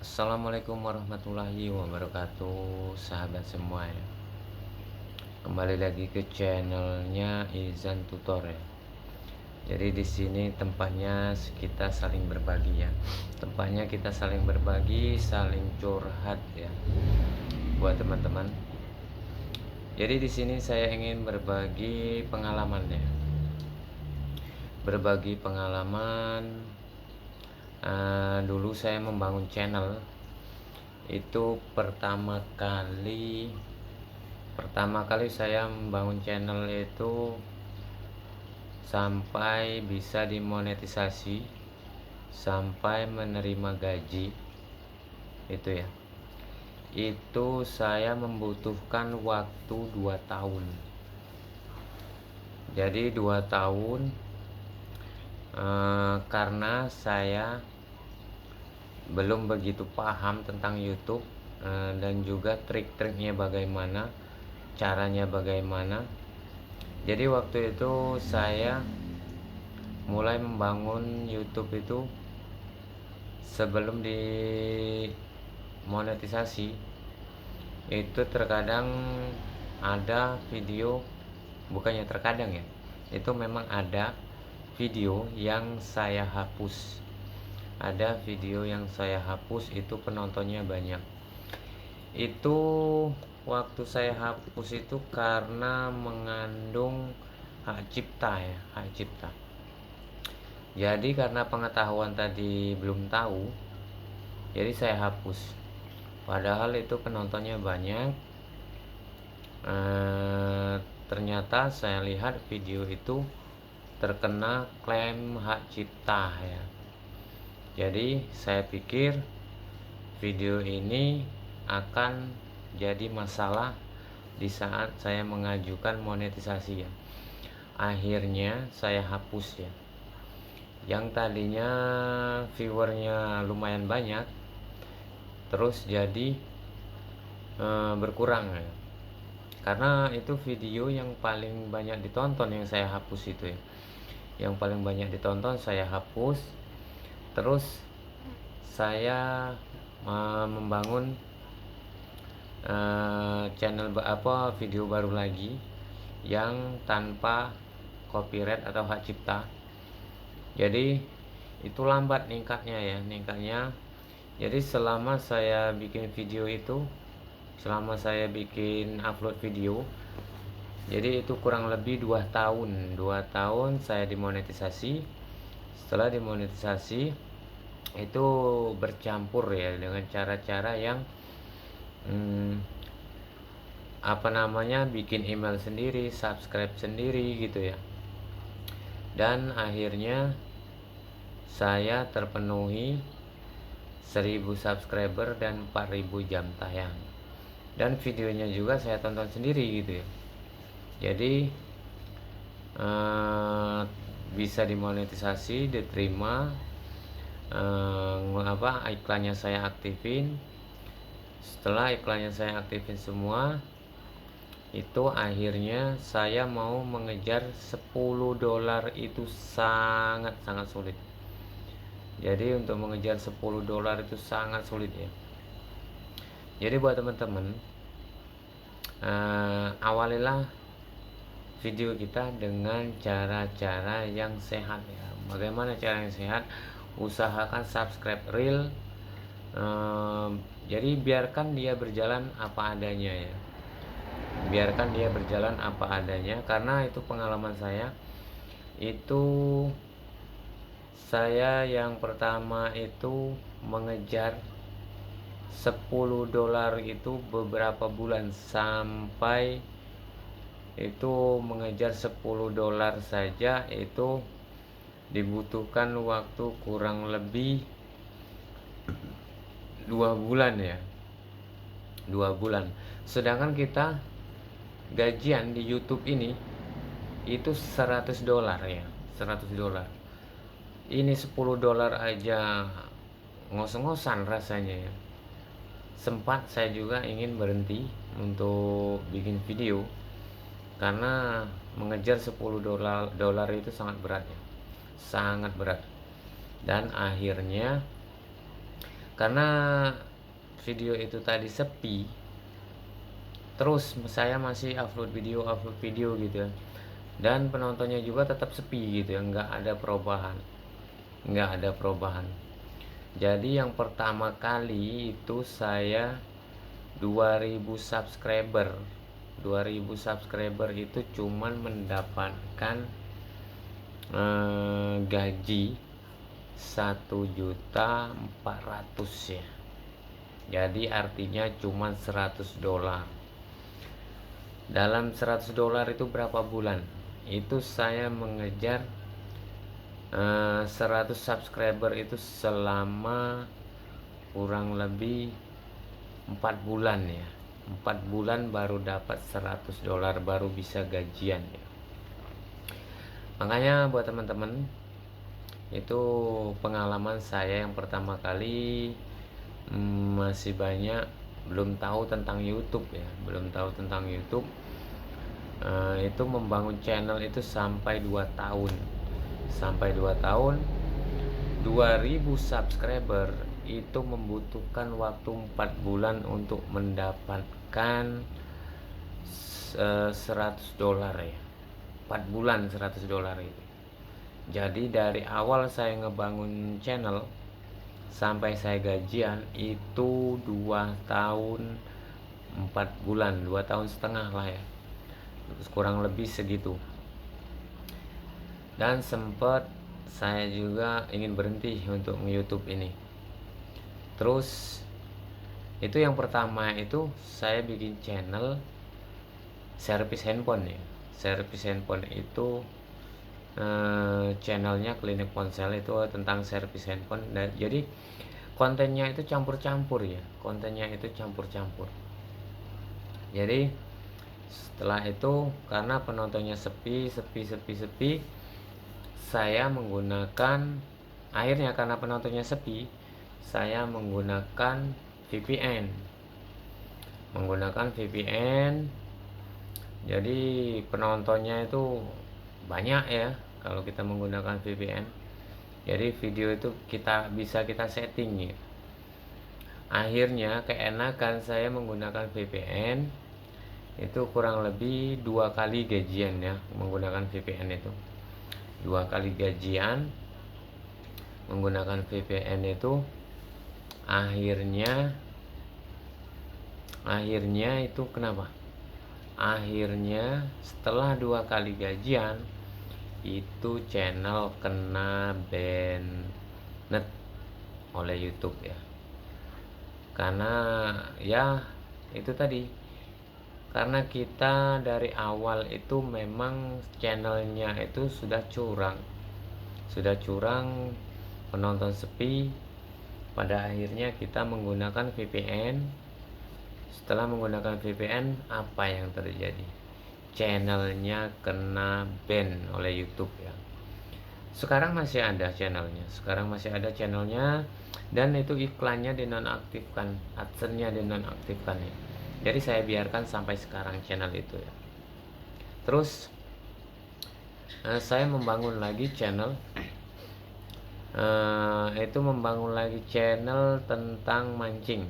Assalamualaikum warahmatullahi wabarakatuh, sahabat semua ya. Kembali lagi ke channelnya Izan Tutor ya. Jadi di sini tempatnya kita saling berbagi ya. Tempatnya kita saling berbagi, saling curhat ya. Buat teman-teman. Jadi di sini saya ingin berbagi pengalamannya. Berbagi pengalaman. Dulu saya membangun channel itu pertama kali saya membangun channel itu sampai bisa dimonetisasi, sampai menerima gaji itu ya. Itu saya membutuhkan waktu 2 tahun. Jadi 2 tahun karena saya belum begitu paham tentang YouTube, dan juga trik-triknya bagaimana, caranya bagaimana. Jadi waktu itu saya mulai membangun YouTube itu sebelum dimonetisasi. Itu terkadang ada video, bukannya terkadang ya, itu memang ada video yang saya hapus. Ada video yang saya hapus, itu penontonnya banyak. Itu waktu saya hapus itu karena mengandung hak cipta ya, hak cipta. Jadi karena pengetahuan tadi belum tahu, jadi saya hapus. Padahal itu penontonnya banyak. Ternyata saya lihat video itu terkena klaim hak cipta ya. Jadi saya pikir video ini akan jadi masalah di saat saya mengajukan monetisasi ya. Akhirnya saya hapus ya. Yang tadinya viewernya lumayan banyak, terus jadi berkurang ya. Karena itu video yang paling banyak ditonton yang saya hapus itu ya. Yang paling banyak ditonton saya hapus. Terus saya membangun channel video baru lagi yang tanpa copyright atau hak cipta. Jadi itu lambat ningkatnya ya, jadi selama saya bikin video itu, selama saya bikin upload video, jadi itu kurang lebih 2 tahun saya dimonetisasi. Setelah dimonetisasi itu bercampur ya dengan cara-cara yang bikin email sendiri, subscribe sendiri gitu ya. Dan akhirnya saya terpenuhi 1000 subscriber dan 4000 jam tayang. Dan videonya juga saya tonton sendiri gitu ya. Jadi bisa dimonetisasi, diterima. Iklannya saya aktifin. Setelah iklannya saya aktifin semua, itu akhirnya saya mau mengejar $10 itu sangat sulit. Jadi untuk mengejar $10 itu sangat sulit ya. Jadi buat teman-teman, awalilah video kita dengan cara-cara yang sehat ya. Bagaimana cara yang sehat? Usahakan subscribe real. Jadi biarkan dia berjalan apa adanya ya. Biarkan dia berjalan apa adanya, karena itu pengalaman saya. Itu saya yang pertama itu mengejar $10 itu beberapa bulan, sampai itu mengejar $10 saja itu dibutuhkan waktu kurang lebih 2 bulan ya, 2 bulan. Sedangkan kita gajian di YouTube ini itu $100 ya, $100. Ini $10 aja ngos-ngosan rasanya ya. Sempat saya juga ingin berhenti untuk bikin video karena mengejar $10 itu sangat berat ya, sangat berat. Dan akhirnya karena video itu tadi sepi, terus saya masih upload video gitu ya, dan penontonnya juga tetap sepi gitu ya, nggak ada perubahan. Jadi yang pertama kali itu saya 2000 subscriber 2000 subscriber itu cuman mendapatkan gaji 1.400.000 ya. Jadi artinya cuman $100. Dalam $100 itu berapa bulan? Itu saya mengejar 100 subscriber itu selama kurang lebih 4 bulan ya. 4 bulan baru dapat $100, baru bisa gajian ya. Makanya buat teman-teman, itu pengalaman saya yang pertama kali, masih banyak belum tahu tentang YouTube ya, itu membangun channel itu sampai 2 tahun 2000 subscriber itu membutuhkan waktu 4 bulan untuk mendapatkan $100 ya. 4 bulan $100 itu. Jadi dari awal saya ngebangun channel sampai saya gajian itu 2 tahun 4 bulan, 2 tahun setengah lah ya, kurang lebih segitu. Dan sempat saya juga ingin berhenti untuk nge-YouTube ini. Terus itu yang pertama itu saya bikin channel servis handphone ya. Servis handphone itu channelnya Klinik Ponsel, itu tentang servis handphone. Nah, jadi kontennya itu campur-campur ya, jadi setelah itu karena penontonnya sepi, saya menggunakan, akhirnya karena penontonnya sepi, saya menggunakan VPN. Jadi penontonnya itu banyak ya kalau kita menggunakan VPN. Jadi video itu bisa kita setting ya. Akhirnya keenakan saya menggunakan VPN itu kurang lebih 2 kali gajian ya, menggunakan VPN itu 2 kali gajian menggunakan VPN itu. Akhirnya itu kenapa? Akhirnya setelah 2 kali gajian itu channel kena banned oleh YouTube ya. Karena ya itu tadi, karena kita dari awal itu memang channelnya itu sudah curang, penonton sepi. Pada akhirnya kita menggunakan VPN. Setelah menggunakan VPN, apa yang terjadi? Channelnya kena ban oleh YouTube ya. Sekarang masih ada channelnya, dan itu iklannya dinonaktifkan, AdSense-nya dinonaktifkan ya. Jadi saya biarkan sampai sekarang channel itu ya. Terus saya membangun lagi channel, tentang mancing.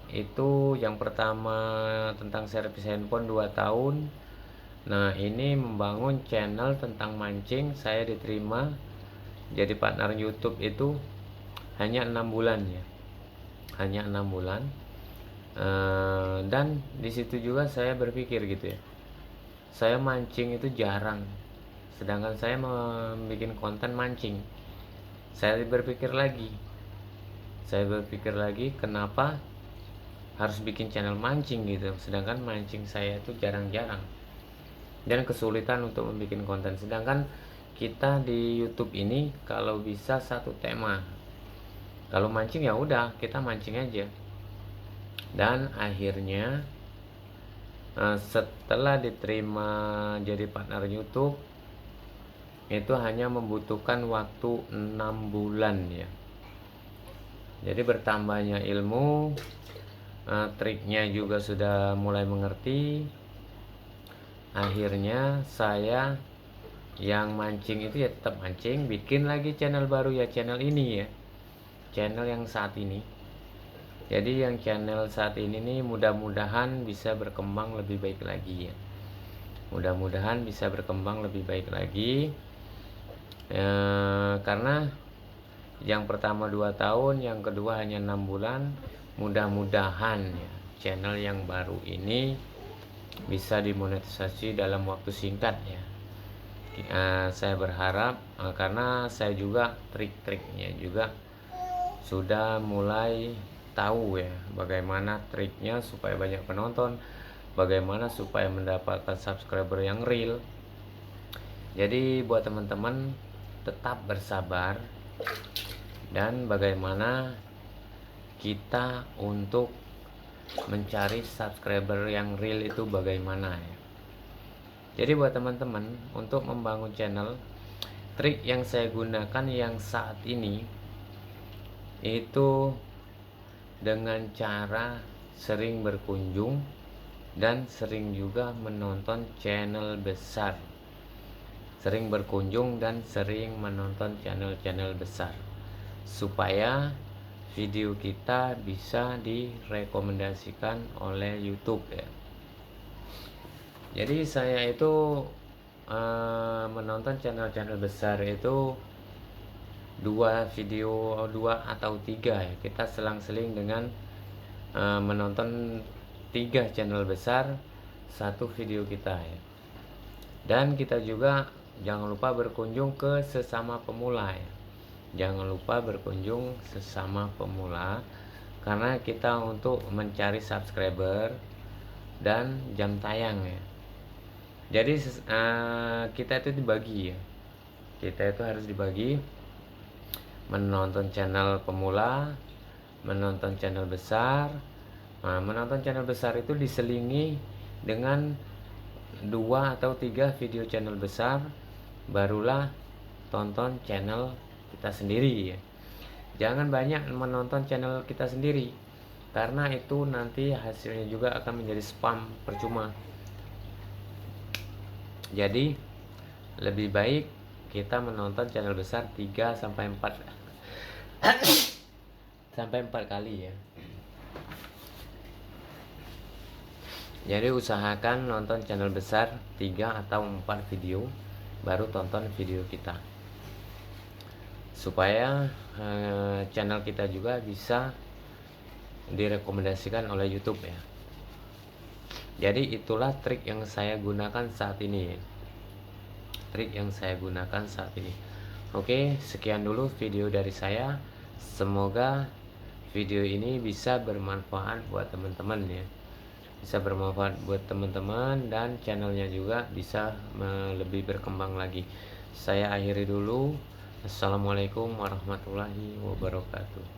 Itu yang pertama tentang servis handphone 2 tahun. Nah, ini membangun channel tentang mancing, saya diterima jadi partner YouTube itu hanya 6 bulan ya. Dan disitu juga saya berpikir gitu ya, saya mancing itu jarang, sedangkan saya membuat konten mancing. Saya berpikir lagi kenapa harus bikin channel mancing gitu, sedangkan mancing saya itu jarang-jarang dan kesulitan untuk membuat konten. Sedangkan kita di YouTube ini kalau bisa satu tema, kalau mancing ya udah kita mancing aja. Dan akhirnya setelah diterima jadi partner YouTube itu hanya membutuhkan waktu 6 bulan ya. Jadi bertambahnya ilmu, triknya juga sudah mulai mengerti. Akhirnya saya yang mancing itu ya tetap mancing, bikin lagi channel baru ya, channel ini ya, channel yang saat ini. Jadi yang channel saat ini nih mudah-mudahan bisa berkembang lebih baik lagi ya, mudah-mudahan bisa berkembang lebih baik lagi, karena yang pertama 2 tahun, yang kedua hanya 6 bulan. Mudah-mudahan ya channel yang baru ini bisa dimonetisasi dalam waktu singkat ya. Saya berharap, karena saya juga trik-triknya juga sudah mulai tahu ya, bagaimana triknya supaya banyak penonton, bagaimana supaya mendapatkan subscriber yang real. Jadi buat teman-teman tetap bersabar, dan bagaimana kita untuk mencari subscriber yang real itu bagaimana ya. Jadi buat teman-teman untuk membangun channel, trik yang saya gunakan yang saat ini itu dengan cara sering berkunjung dan sering juga menonton channel besar. Sering berkunjung dan sering menonton channel-channel besar, supaya video kita bisa direkomendasikan oleh YouTube ya. Jadi saya itu menonton channel-channel besar itu 2 atau 3 ya. Kita selang-seling dengan menonton 3 channel besar, 1 video kita ya. Dan kita juga jangan lupa berkunjung ke sesama pemula ya. Jangan lupa berkunjung sesama pemula, karena kita untuk mencari subscriber dan jam tayang ya. Jadi kita itu dibagi ya, kita itu harus dibagi, menonton channel pemula, menonton channel besar. Nah, menonton channel besar itu diselingi dengan 2 atau 3 video channel besar, barulah tonton channel kita sendiri ya. Jangan banyak menonton channel kita sendiri, karena itu nanti hasilnya juga akan menjadi spam percuma. Jadi lebih baik kita menonton channel besar 3 sampai 4 sampai 4 kali ya. Jadi usahakan nonton channel besar 3 atau 4 video, baru tonton video kita, supaya channel kita juga bisa direkomendasikan oleh YouTube ya. Jadi itulah trik yang saya gunakan saat ini ya. Trik yang saya gunakan saat ini. Oke, sekian dulu video dari saya. Semoga video ini bisa bermanfaat buat teman-teman ya. Bisa bermanfaat buat teman-teman, dan channelnya juga bisa lebih berkembang lagi. Saya akhiri dulu. Assalamualaikum warahmatullahi wabarakatuh.